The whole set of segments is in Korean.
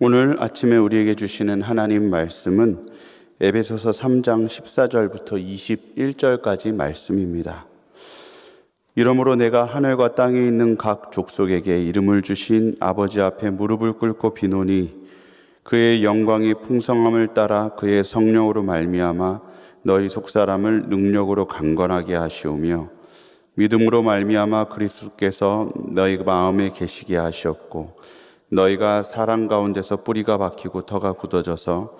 오늘 아침에 우리에게 주시는 하나님 말씀은 에베소서 3장 14절부터 21절까지 말씀입니다. 이러므로 내가 하늘과 땅에 있는 각 족속에게 이름을 주신 아버지 앞에 무릎을 꿇고 비노니 그의 영광이 풍성함을 따라 그의 성령으로 말미암아 너희 속사람을 능력으로 강건하게 하시오며 믿음으로 말미암아 그리스도께서 너희 마음에 계시게 하시었고 너희가 사랑 가운데서 뿌리가 박히고 터가 굳어져서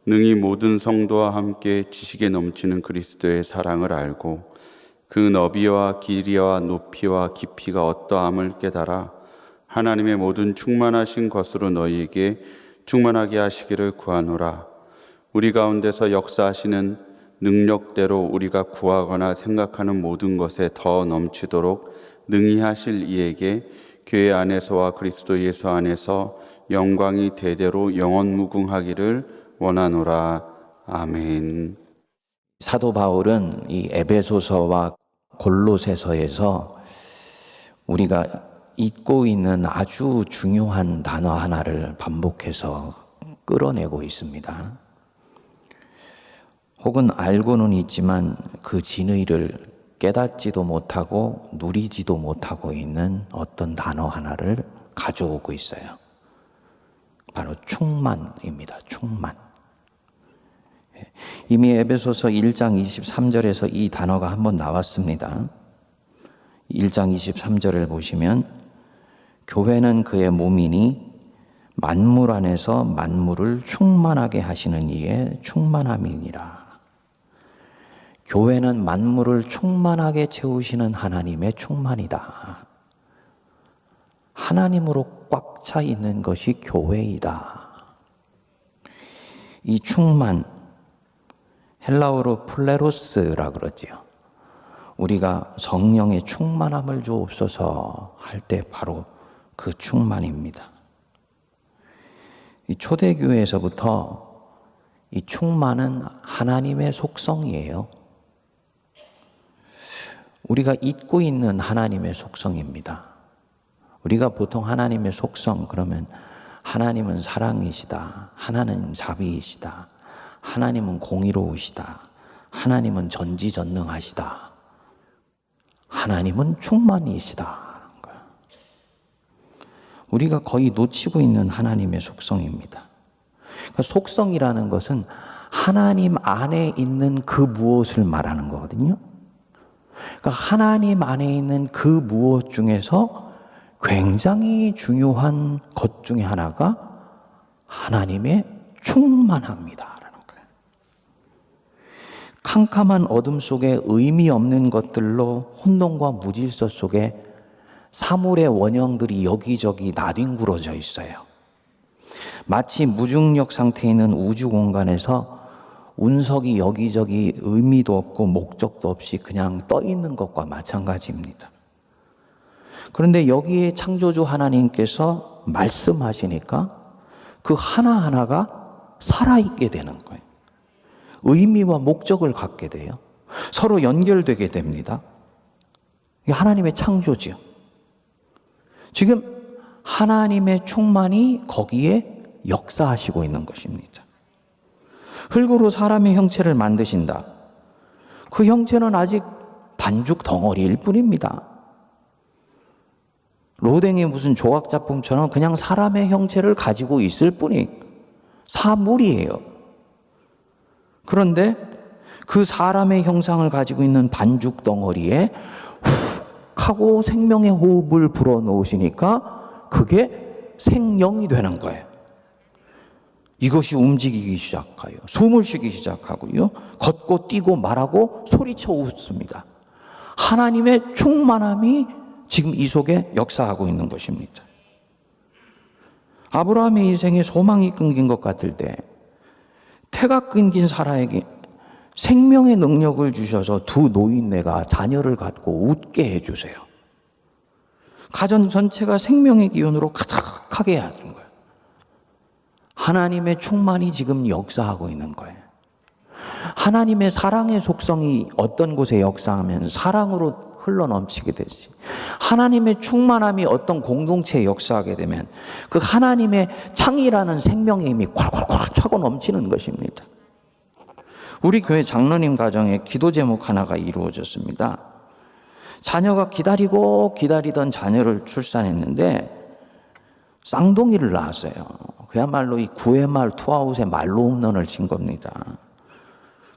능히 모든 성도와 함께 지식에 넘치는 그리스도의 사랑을 알고 그 너비와 길이와 높이와 깊이가 어떠함을 깨달아 하나님의 모든 충만하신 것으로 너희에게 충만하게 하시기를 구하노라. 우리 가운데서 역사하시는 능력대로 우리가 구하거나 생각하는 모든 것에 더 넘치도록 능히 하실 이에게 교회 안에서와 그리스도 예수 안에서 영광이 대대로 영원무궁하기를 원하노라. 아멘. 사도 바울은 이 에베소서와 골로새서에서 우리가 잊고 있는 아주 중요한 단어 하나를 반복해서 끌어내고 있습니다. 혹은 알고는 있지만 그 진의를 깨닫지도 못하고 누리지도 못하고 있는 어떤 단어 하나를 가져오고 있어요. 바로 충만입니다. 충만. 이미 에베소서 1장 23절에서 이 단어가 한번 나왔습니다. 1장 23절을 보시면 교회는 그의 몸이니 만물 안에서 만물을 충만하게 하시는 이의 충만함이니라. 교회는 만물을 충만하게 채우시는 하나님의 충만이다. 하나님으로 꽉 차 있는 것이 교회이다. 이 충만, 헬라어로 플레로스라 그러지요. 우리가 성령의 충만함을 주옵소서 할 때 바로 그 충만입니다. 이 초대교회에서부터 이 충만은 하나님의 속성이에요. 우리가 잊고 있는 하나님의 속성입니다. 우리가 보통 하나님의 속성 그러면 하나님은 사랑이시다. 하나님은 자비이시다. 하나님은 공의로우시다. 하나님은 전지전능하시다. 하나님은 충만이시다. 우리가 거의 놓치고 있는 하나님의 속성입니다. 그러니까 속성이라는 것은 하나님 안에 있는 그 무엇을 말하는 거거든요. 그러니까 하나님 안에 있는 그 무엇 중에서 굉장히 중요한 것 중에 하나가 하나님의 충만함이다라는 거예요. 캄캄한 어둠 속에 의미 없는 것들로 혼돈과 무질서 속에 사물의 원형들이 여기저기 나뒹굴어져 있어요. 마치 무중력 상태에 있는 우주 공간에서 운석이 여기저기 의미도 없고 목적도 없이 그냥 떠 있는 것과 마찬가지입니다. 그런데 여기에 창조주 하나님께서 말씀하시니까 그 하나하나가 살아있게 되는 거예요. 의미와 목적을 갖게 돼요. 서로 연결되게 됩니다. 이게 하나님의 창조지요. 지금 하나님의 충만이 거기에 역사하시고 있는 것입니다. 흙으로 사람의 형체를 만드신다. 그 형체는 아직 반죽 덩어리일 뿐입니다. 로댕이 무슨 조각작품처럼 그냥 사람의 형체를 가지고 있을 뿐이 사물이에요. 그런데 그 사람의 형상을 가지고 있는 반죽 덩어리에 훅 하고 생명의 호흡을 불어넣으시니까 그게 생명이 되는 거예요. 이것이 움직이기 시작해요. 숨을 쉬기 시작하고요. 걷고 뛰고 말하고 소리쳐 웃습니다. 하나님의 충만함이 지금 이 속에 역사하고 있는 것입니다. 아브라함의 인생에 소망이 끊긴 것 같을 때 태가 끊긴 사라에게 생명의 능력을 주셔서 두 노인네가 자녀를 갖고 웃게 해주세요. 가정 전체가 생명의 기운으로 가득하게 하는 거예요. 하나님의 충만이 지금 역사하고 있는 거예요. 하나님의 사랑의 속성이 어떤 곳에 역사하면 사랑으로 흘러넘치게 되지. 하나님의 충만함이 어떤 공동체에 역사하게 되면 그 하나님의 창이라는 생명의 힘이 콸콸콸 차고 넘치는 것입니다. 우리 교회 장로님 가정에 기도 제목 하나가 이루어졌습니다. 자녀가 기다리던 자녀를 출산했는데 쌍둥이를 낳았어요. 그야말로 이 구의 말 투아웃의 말로 홈런을 친 겁니다.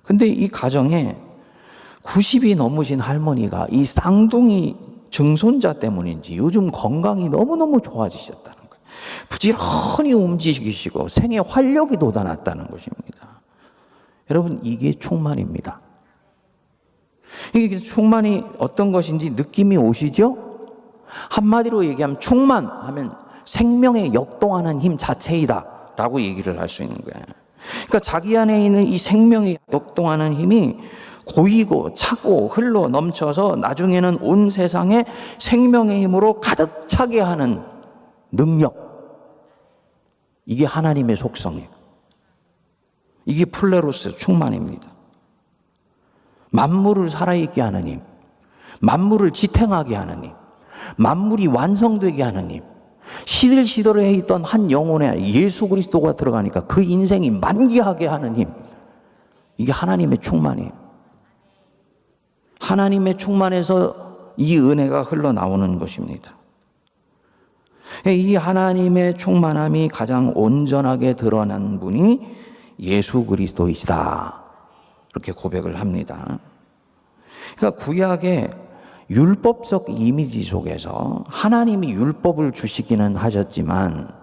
근데 이 가정에 90이 넘으신 할머니가 이 쌍둥이 증손자 때문인지 요즘 건강이 너무너무 좋아지셨다는 거예요. 부지런히 움직이시고 생에 활력이 돋아났다는 것입니다. 여러분, 이게 충만입니다. 이게 충만이 어떤 것인지 느낌이 오시죠? 한마디로 얘기하면 충만하면 생명에 역동하는 힘 자체이다 라고 얘기를 할 수 있는 거예요. 그러니까 자기 안에 있는 이 생명에 역동하는 힘이 고이고 차고 흘러 넘쳐서 나중에는 온 세상에 생명의 힘으로 가득 차게 하는 능력. 이게 하나님의 속성이에요. 이게 플레로스 충만입니다. 만물을 살아있게 하는 힘, 만물을 지탱하게 하는 힘, 만물이 완성되게 하는 힘, 시들시들해 있던 한 영혼에 예수 그리스도가 들어가니까 그 인생이 만개하게 하는 힘, 이게 하나님의 충만이에요. 하나님의 충만에서 이 은혜가 흘러나오는 것입니다. 이 하나님의 충만함이 가장 온전하게 드러난 분이 예수 그리스도이시다, 이렇게 고백을 합니다. 그러니까 구약의 율법적 이미지 속에서 하나님이 율법을 주시기는 하셨지만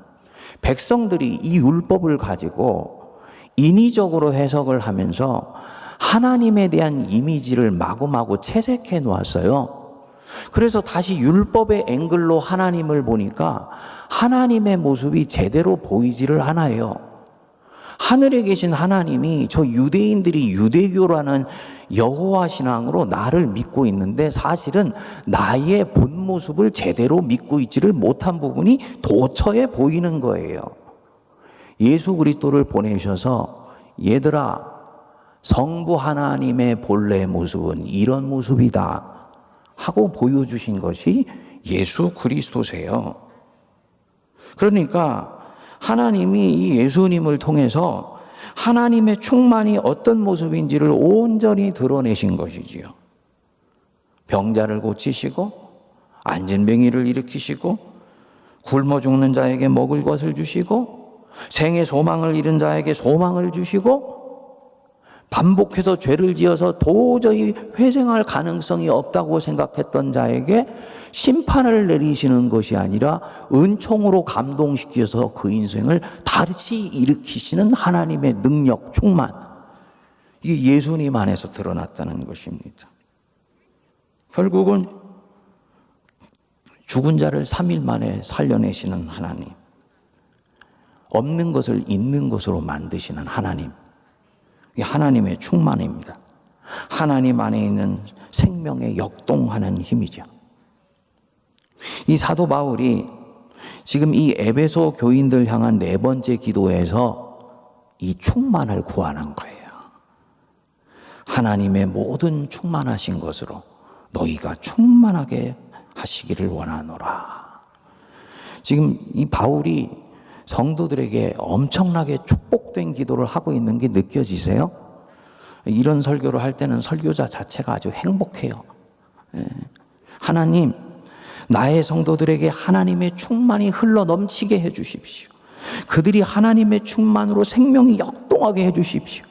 백성들이 이 율법을 가지고 인위적으로 해석을 하면서 하나님에 대한 이미지를 마구마구 채색해 놓았어요. 그래서 다시 율법의 앵글로 하나님을 보니까 하나님의 모습이 제대로 보이지를 않아요. 하늘에 계신 하나님이 저 유대인들이 유대교라는 여호와 신앙으로 나를 믿고 있는데 사실은 나의 본 모습을 제대로 믿고 있지를 못한 부분이 도처에 보이는 거예요. 예수 그리스도를 보내셔서 얘들아, 성부 하나님의 본래 모습은 이런 모습이다 하고 보여주신 것이 예수 그리스도세요. 그러니까 하나님이 이 예수님을 통해서 하나님의 충만이 어떤 모습인지를 온전히 드러내신 것이지요. 병자를 고치시고 안진뱅이를 일으키시고 굶어 죽는 자에게 먹을 것을 주시고 생의 소망을 잃은 자에게 소망을 주시고 반복해서 죄를 지어서 도저히 회생할 가능성이 없다고 생각했던 자에게 심판을 내리시는 것이 아니라 은총으로 감동시켜서 그 인생을 다시 일으키시는 하나님의 능력, 충만. 이게 예수님 안에서 드러났다는 것입니다. 결국은 죽은 자를 3일 만에 살려내시는 하나님. 없는 것을 있는 것으로 만드시는 하나님. 이게 하나님의 충만입니다. 하나님 안에 있는 생명에 역동하는 힘이죠. 이 사도 바울이 지금 이 에베소 교인들 향한 네 번째 기도에서 이 충만을 구하는 거예요. 하나님의 모든 충만하신 것으로 너희가 충만하게 하시기를 원하노라. 지금 이 바울이 성도들에게 엄청나게 축복된 기도를 하고 있는 게 느껴지세요? 이런 설교를 할 때는 설교자 자체가 아주 행복해요. 하나님, 나의 성도들에게 하나님의 충만이 흘러 넘치게 해 주십시오. 그들이 하나님의 충만으로 생명이 역동하게 해 주십시오.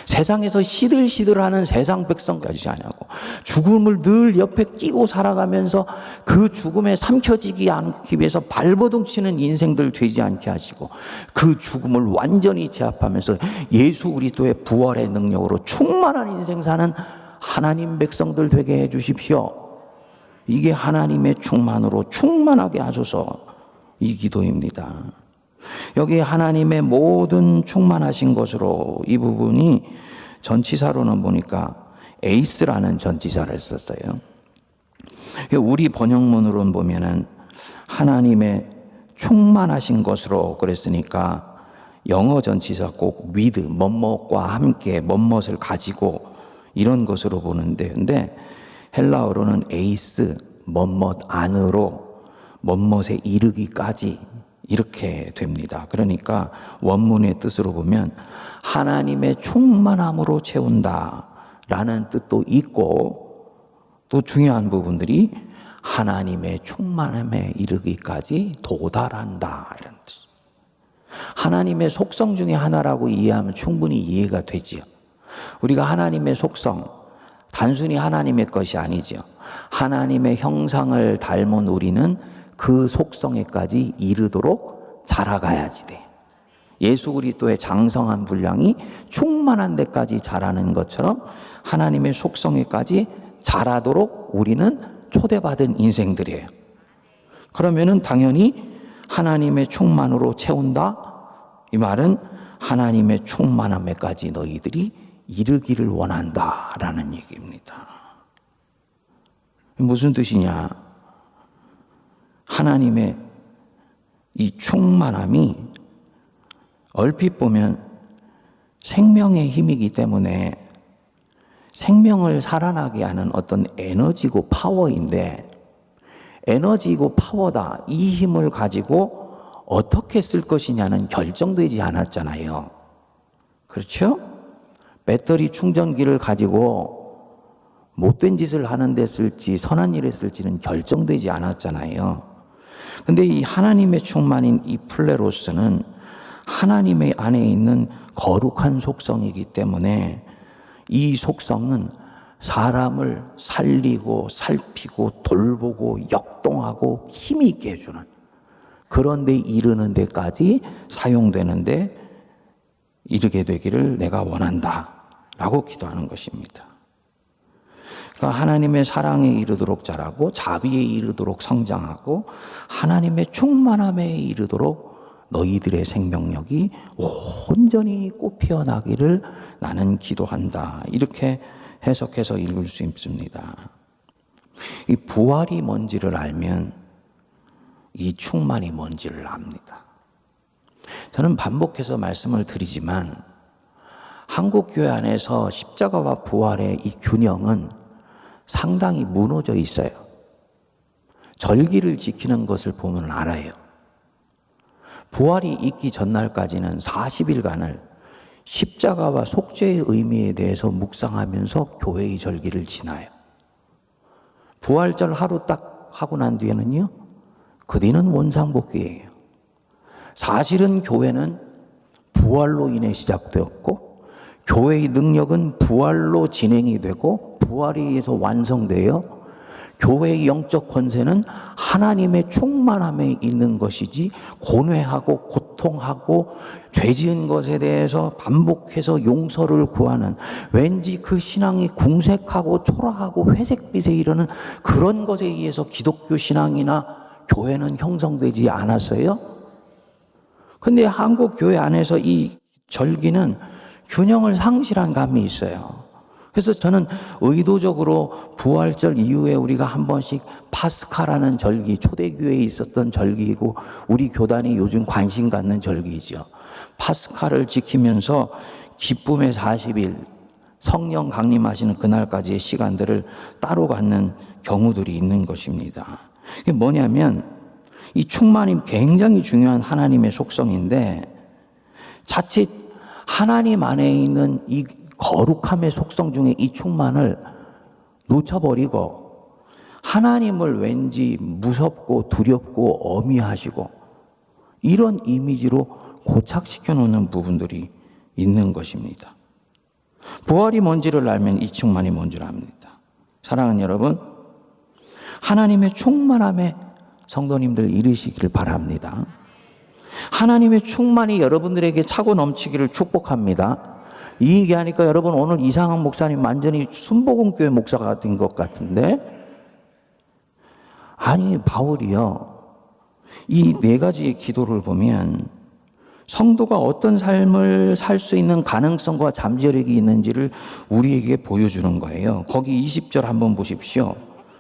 세상에서 시들시들하는 세상 백성까지 하냐고 죽음을 늘 옆에 끼고 살아가면서 그 죽음에 삼켜지지 않기 위해서 발버둥 치는 인생들 되지 않게 하시고 그 죽음을 완전히 제압하면서 예수 그리스도의 부활의 능력으로 충만한 인생 사는 하나님 백성들 되게 해 주십시오. 이게 하나님의 충만으로 충만하게 하소서, 이 기도입니다. 여기 하나님의 모든 충만하신 것으로, 이 부분이 전치사로는 보니까 에이스라는 전치사를 썼어요. 우리 번역문으로는 보면은 하나님의 충만하신 것으로 그랬으니까 영어 전치사 꼭 with, 뭐뭐과 함께, 뭐뭇을 가지고 이런 것으로 보는데, 근데 헬라어로는 에이스, 뭐뭇 안으로 뭐뭇에 이르기까지 이렇게 됩니다. 그러니까 원문의 뜻으로 보면 하나님의 충만함으로 채운다 라는 뜻도 있고, 또 중요한 부분들이 하나님의 충만함에 이르기까지 도달한다 이런 뜻. 하나님의 속성 중에 하나라고 이해하면 충분히 이해가 되지요. 우리가 하나님의 속성, 단순히 하나님의 것이 아니죠. 하나님의 형상을 닮은 우리는 그 속성에까지 이르도록 자라가야지 돼. 예수 그리스도의 장성한 분량이 충만한 데까지 자라는 것처럼 하나님의 속성에까지 자라도록 우리는 초대받은 인생들이에요. 그러면은 당연히 하나님의 충만으로 채운다? 이 말은 하나님의 충만함에까지 너희들이 이르기를 원한다라는 얘기입니다. 무슨 뜻이냐? 하나님의 이 충만함이 얼핏 보면 생명의 힘이기 때문에 생명을 살아나게 하는 어떤 에너지고 파워인데, 에너지고 파워다, 이 힘을 가지고 어떻게 쓸 것이냐는 결정되지 않았잖아요. 그렇죠? 배터리 충전기를 가지고 못된 짓을 하는 데 쓸지 선한 일에 쓸지는 결정되지 않았잖아요. 근데 이 하나님의 충만인 이 플레로스는 하나님의 안에 있는 거룩한 속성이기 때문에 이 속성은 사람을 살리고 살피고 돌보고 역동하고 힘이 있게 해주는, 그런 데 이르는 데까지 사용되는데 이르게 되기를 내가 원한다 라고 기도하는 것입니다. 그러니까 하나님의 사랑에 이르도록 자라고 자비에 이르도록 성장하고 하나님의 충만함에 이르도록 너희들의 생명력이 온전히 꽃피어나기를 나는 기도한다. 이렇게 해석해서 읽을 수 있습니다. 이 부활이 뭔지를 알면 이 충만이 뭔지를 압니다. 저는 반복해서 말씀을 드리지만 한국교회 안에서 십자가와 부활의 이 균형은 상당히 무너져 있어요. 절기를 지키는 것을 보면 알아요. 부활이 있기 전날까지는 40일간을 십자가와 속죄의 의미에 대해서 묵상하면서 교회의 절기를 지나요. 부활절 하루 딱 하고 난 뒤에는요, 그 뒤는 원상복귀예요. 사실은 교회는 부활로 인해 시작되었고, 교회의 능력은 부활로 진행이 되고, 부활에 의해서 완성되어 교회의 영적 권세는 하나님의 충만함에 있는 것이지, 고뇌하고 고통하고 죄 지은 것에 대해서 반복해서 용서를 구하는, 왠지 그 신앙이 궁색하고 초라하고 회색빛에 이르는 그런 것에 의해서 기독교 신앙이나 교회는 형성되지 않았어요. 근데 한국 교회 안에서 이 절기는 균형을 상실한 감이 있어요. 그래서 저는 의도적으로 부활절 이후에 우리가 한 번씩 파스카라는 절기, 초대교회에 있었던 절기이고 우리 교단이 요즘 관심 갖는 절기이죠. 파스카를 지키면서 기쁨의 40일, 성령 강림하시는 그날까지의 시간들을 따로 갖는 경우들이 있는 것입니다. 이게 뭐냐면 이 충만이 굉장히 중요한 하나님의 속성인데, 자칫 하나님 안에 있는 이 거룩함의 속성 중에 이 충만을 놓쳐버리고 하나님을 왠지 무섭고 두렵고 어미하시고 이런 이미지로 고착시켜 놓는 부분들이 있는 것입니다. 부활이 뭔지를 알면 이 충만이 뭔지를 압니다. 사랑하는 여러분, 하나님의 충만함에 성도님들 이르시기를 바랍니다. 하나님의 충만이 여러분들에게 차고 넘치기를 축복합니다. 이 얘기하니까 여러분 오늘 이상한 목사님 완전히 순복음교회 목사가 된 것 같은데, 아니 바울이요, 이 네 가지의 기도를 보면 성도가 어떤 삶을 살 수 있는 가능성과 잠재력이 있는지를 우리에게 보여주는 거예요. 거기 20절 한번 보십시오.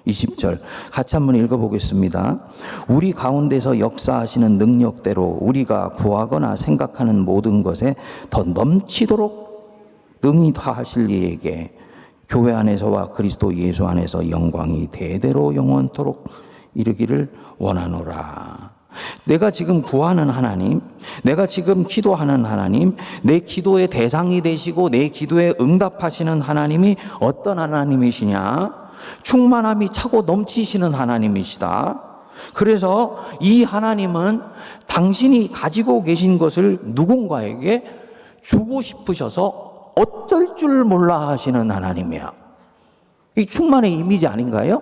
20절 같이 한번 읽어보겠습니다. 우리 가운데서 역사하시는 능력대로 우리가 구하거나 생각하는 모든 것에 더 넘치도록 능히 다 하실 이에게 교회 안에서와 그리스도 예수 안에서 영광이 대대로 영원토록 이르기를 원하노라. 내가 지금 구하는 하나님, 내가 지금 기도하는 하나님, 내 기도의 대상이 되시고 내 기도에 응답하시는 하나님이 어떤 하나님이시냐? 충만함이 차고 넘치시는 하나님이시다. 그래서 이 하나님은 당신이 가지고 계신 것을 누군가에게 주고 싶으셔서 어쩔 줄 몰라 하시는 하나님이야. 이 충만의 이미지 아닌가요?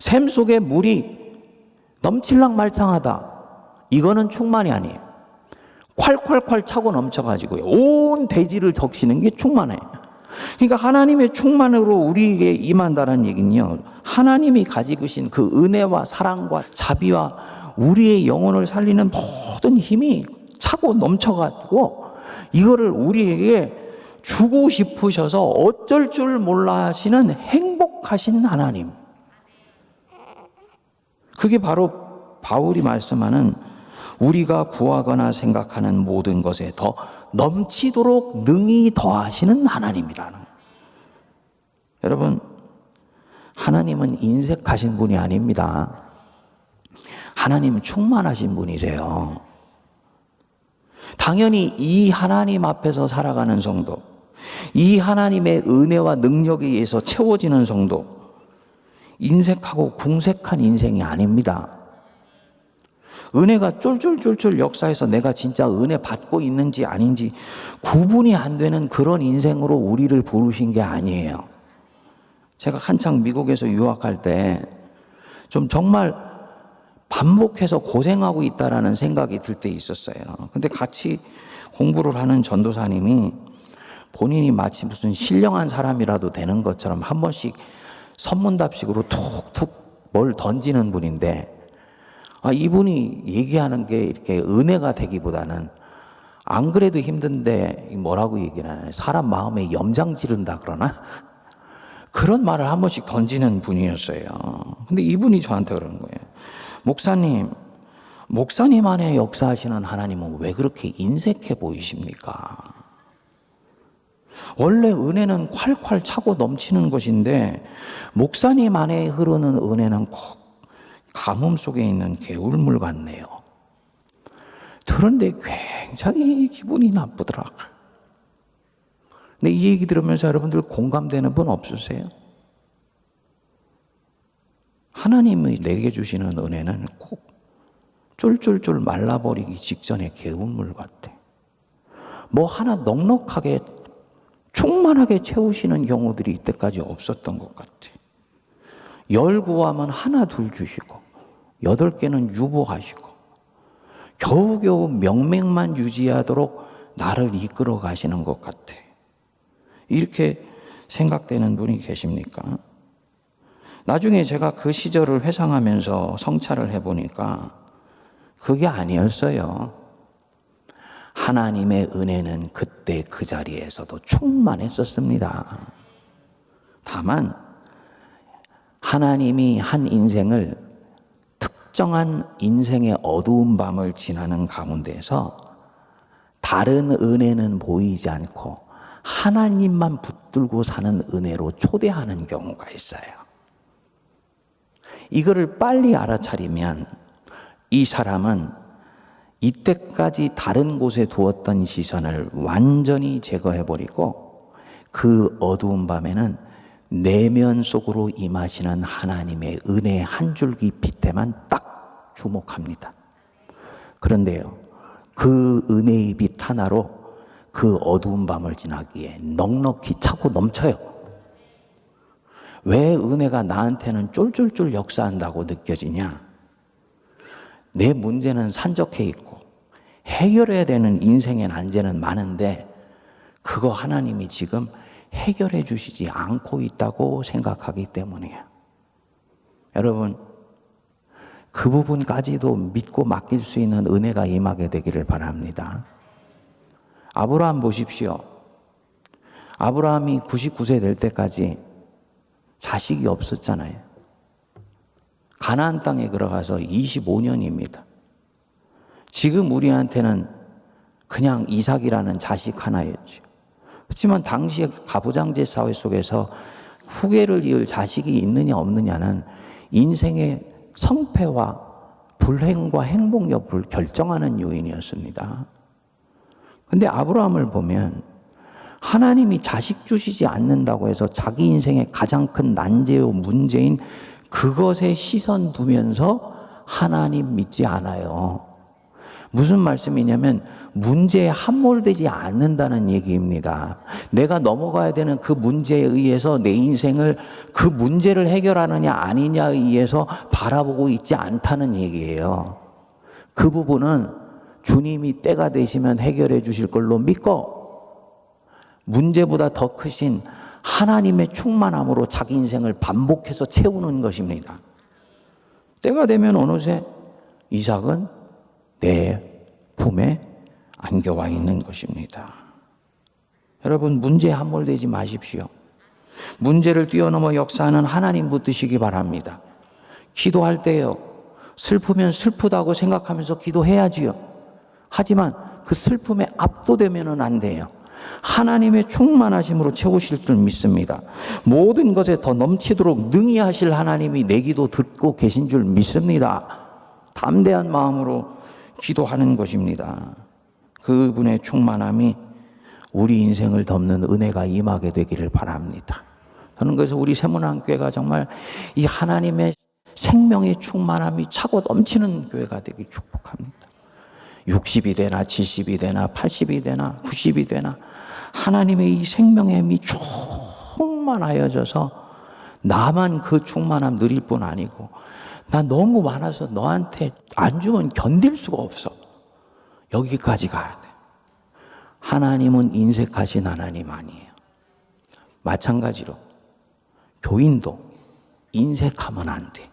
샘 속에 물이 넘칠랑 말창하다. 이거는 충만이 아니에요. 콸콸콸 차고 넘쳐가지고요. 온 대지를 적시는 게 충만해요. 그러니까 하나님의 충만으로 우리에게 임한다는 얘기는요, 하나님이 가지고 계신 그 은혜와 사랑과 자비와 우리의 영혼을 살리는 모든 힘이 차고 넘쳐가지고 이거를 우리에게 주고 싶으셔서 어쩔 줄 몰라 하시는 행복하신 하나님. 그게 바로 바울이 말씀하는 우리가 구하거나 생각하는 모든 것에 더 넘치도록 능히 더하시는 하나님이라는 거예요. 여러분, 하나님은 인색하신 분이 아닙니다. 하나님은 충만하신 분이세요. 당연히 이 하나님 앞에서 살아가는 성도, 이 하나님의 은혜와 능력에 의해서 채워지는 성도, 인색하고 궁색한 인생이 아닙니다. 은혜가 쫄쫄쫄쫄 역사해서 내가 진짜 은혜 받고 있는지 아닌지 구분이 안 되는 그런 인생으로 우리를 부르신 게 아니에요. 제가 한창 미국에서 유학할 때 좀 정말 반복해서 고생하고 있다라는 생각이 들 때 있었어요. 근데 같이 공부를 하는 전도사님이 본인이 마치 무슨 신령한 사람이라도 되는 것처럼 한 번씩 선문답식으로 툭툭 뭘 던지는 분인데, 이분이 얘기하는 게 이렇게 은혜가 되기보다는 안 그래도 힘든데 뭐라고 얘기를 하나, 사람 마음에 염장 지른다 그러나? 그런 말을 한 번씩 던지는 분이었어요. 근데 이분이 저한테 그러는 거예요. 목사님 안에 역사하시는 하나님은 왜 그렇게 인색해 보이십니까? 원래 은혜는 콸콸 차고 넘치는 것인데 목사님 안에 흐르는 은혜는 꼭 가뭄 속에 있는 개울물 같네요. 그런데 굉장히 기분이 나쁘더라고요. 근데 이 얘기 들으면서 여러분들 공감되는 분 없으세요? 하나님이 내게 주시는 은혜는 꼭 쫄쫄쫄 말라버리기 직전의 개울물 같아. 뭐 하나 넉넉하게 충만하게 채우시는 경우들이 이때까지 없었던 것 같아. 10 구하면 하나 둘 주시고 8개는 유보하시고 겨우겨우 명맥만 유지하도록 나를 이끌어 가시는 것 같아. 이렇게 생각되는 분이 계십니까? 나중에 제가 그 시절을 회상하면서 성찰을 해보니까 그게 아니었어요. 하나님의 은혜는 그때 그 자리에서도 충만했었습니다. 다만 하나님이 한 인생을 특정한 인생의 어두운 밤을 지나는 가운데서 다른 은혜는 보이지 않고 하나님만 붙들고 사는 은혜로 초대하는 경우가 있어요. 이거를 빨리 알아차리면 이 사람은 이때까지 다른 곳에 두었던 시선을 완전히 제거해버리고 그 어두운 밤에는 내면 속으로 임하시는 하나님의 은혜의 한 줄기 빛에만 딱 주목합니다. 그런데요, 그 은혜의 빛 하나로 그 어두운 밤을 지나기에 넉넉히 차고 넘쳐요. 왜 은혜가 나한테는 쫄쫄쫄 역사한다고 느껴지냐? 내 문제는 산적해 있고 해결해야 되는 인생의 난제는 많은데 그거 하나님이 지금 해결해 주시지 않고 있다고 생각하기 때문이에요. 여러분, 그 부분까지도 믿고 맡길 수 있는 은혜가 임하게 되기를 바랍니다. 아브라함 보십시오. 아브라함이 99세 될 때까지 자식이 없었잖아요. 가나안 땅에 들어가서 25년입니다. 지금 우리한테는 그냥 이삭이라는 자식 하나였죠. 그렇지만 당시의 가부장제 사회 속에서 후계를 이을 자식이 있느냐 없느냐는 인생의 성패와 불행과 행복 여부를 결정하는 요인이었습니다. 근데 아브라함을 보면 하나님이 자식 주시지 않는다고 해서 자기 인생의 가장 큰 난제요 문제인 그것에 시선 두면서 하나님 믿지 않아요. 무슨 말씀이냐면 문제에 함몰되지 않는다는 얘기입니다. 내가 넘어가야 되는 그 문제에 의해서 내 인생을 그 문제를 해결하느냐 아니냐에 의해서 바라보고 있지 않다는 얘기예요. 그 부분은 주님이 때가 되시면 해결해 주실 걸로 믿고 문제보다 더 크신 하나님의 충만함으로 자기 인생을 반복해서 채우는 것입니다. 때가 되면 어느새 이삭은 내 품에 안겨와 있는 것입니다. 여러분, 문제에 함몰되지 마십시오. 문제를 뛰어넘어 역사하는 하나님 붙드시기 바랍니다. 기도할 때요, 슬프면 슬프다고 생각하면서 기도해야지요. 하지만 그 슬픔에 압도되면은 안 돼요. 하나님의 충만하심으로 채우실 줄 믿습니다. 모든 것에 더 넘치도록 능히 하실 하나님이 내 기도 듣고 계신 줄 믿습니다. 담대한 마음으로 기도하는 것입니다. 그분의 충만함이 우리 인생을 덮는 은혜가 임하게 되기를 바랍니다. 저는 그래서 우리 세문안교회가 정말 이 하나님의 생명의 충만함이 차고 넘치는 교회가 되길 축복합니다. 60이 되나 70이 되나 80이 되나 90이 되나 하나님의 이 생명의 힘이 충만하여져서 나만 그 충만함 누릴 뿐 아니고 나 너무 많아서 너한테 안 주면 견딜 수가 없어. 여기까지 가야 돼. 하나님은 인색하신 하나님 아니에요. 마찬가지로 교인도 인색하면 안 돼.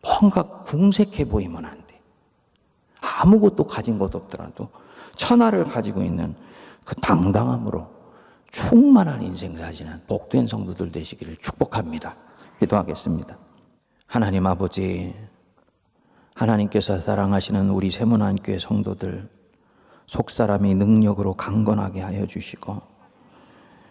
뭔가 궁색해 보이면 안 돼. 아무것도 가진 것 없더라도 천하를 가지고 있는 그 당당함으로 충만한 인생 사시는 복된 성도들 되시기를 축복합니다. 기도하겠습니다. 하나님 아버지, 하나님께서 사랑하시는 우리 세문안교회 성도들 속사람이 능력으로 강건하게 하여 주시고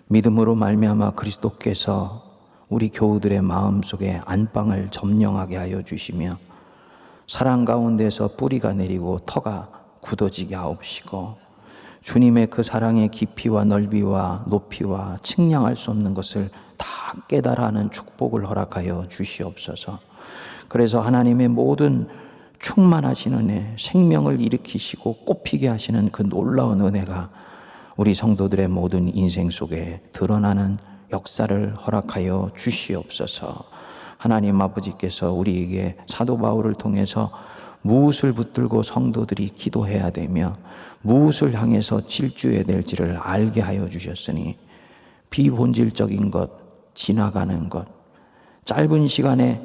믿음으로 말미암아 그리스도께서 우리 교우들의 마음속에 안방을 점령하게 하여 주시며 사랑 가운데서 뿌리가 내리고 터가 굳어지게 하옵시고 주님의 그 사랑의 깊이와 넓이와 높이와 측량할 수 없는 것을 다 깨달아하는 축복을 허락하여 주시옵소서. 그래서 하나님의 모든 충만하신 은혜, 생명을 일으키시고 꽃피게 하시는 그 놀라운 은혜가 우리 성도들의 모든 인생 속에 드러나는 역사를 허락하여 주시옵소서. 하나님 아버지께서 우리에게 사도 바울을 통해서 무엇을 붙들고 성도들이 기도해야 되며 무엇을 향해서 질주해야 될지를 알게 하여 주셨으니 비본질적인 것, 지나가는 것, 짧은 시간에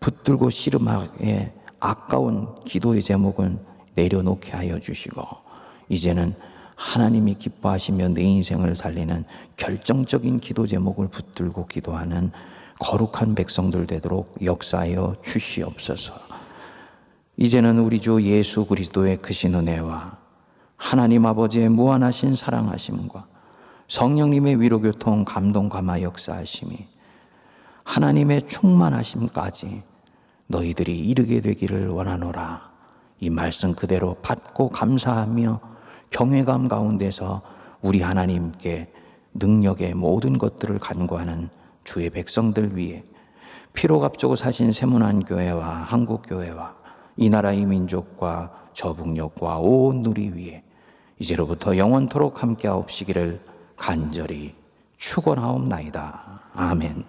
붙들고 씨름하기에 아까운 기도의 제목은 내려놓게 하여 주시고 이제는 하나님이 기뻐하시며 내 인생을 살리는 결정적인 기도 제목을 붙들고 기도하는 거룩한 백성들 되도록 역사하여 주시옵소서. 이제는 우리 주 예수 그리스도의 크신 은혜와 하나님 아버지의 무한하신 사랑하심과 성령님의 위로교통 감동 감화 역사하심이 하나님의 충만하심까지 너희들이 이르게 되기를 원하노라. 이 말씀 그대로 받고 감사하며 경외감 가운데서 우리 하나님께 능력의 모든 것들을 간구하는 주의 백성들 위해 피로 값주고 사신 세문안교회와 한국교회와 이 나라의 민족과 저북녘과 온 누리 위에 이제로부터 영원토록 함께하옵시기를 간절히 축원하옵나이다. 아멘.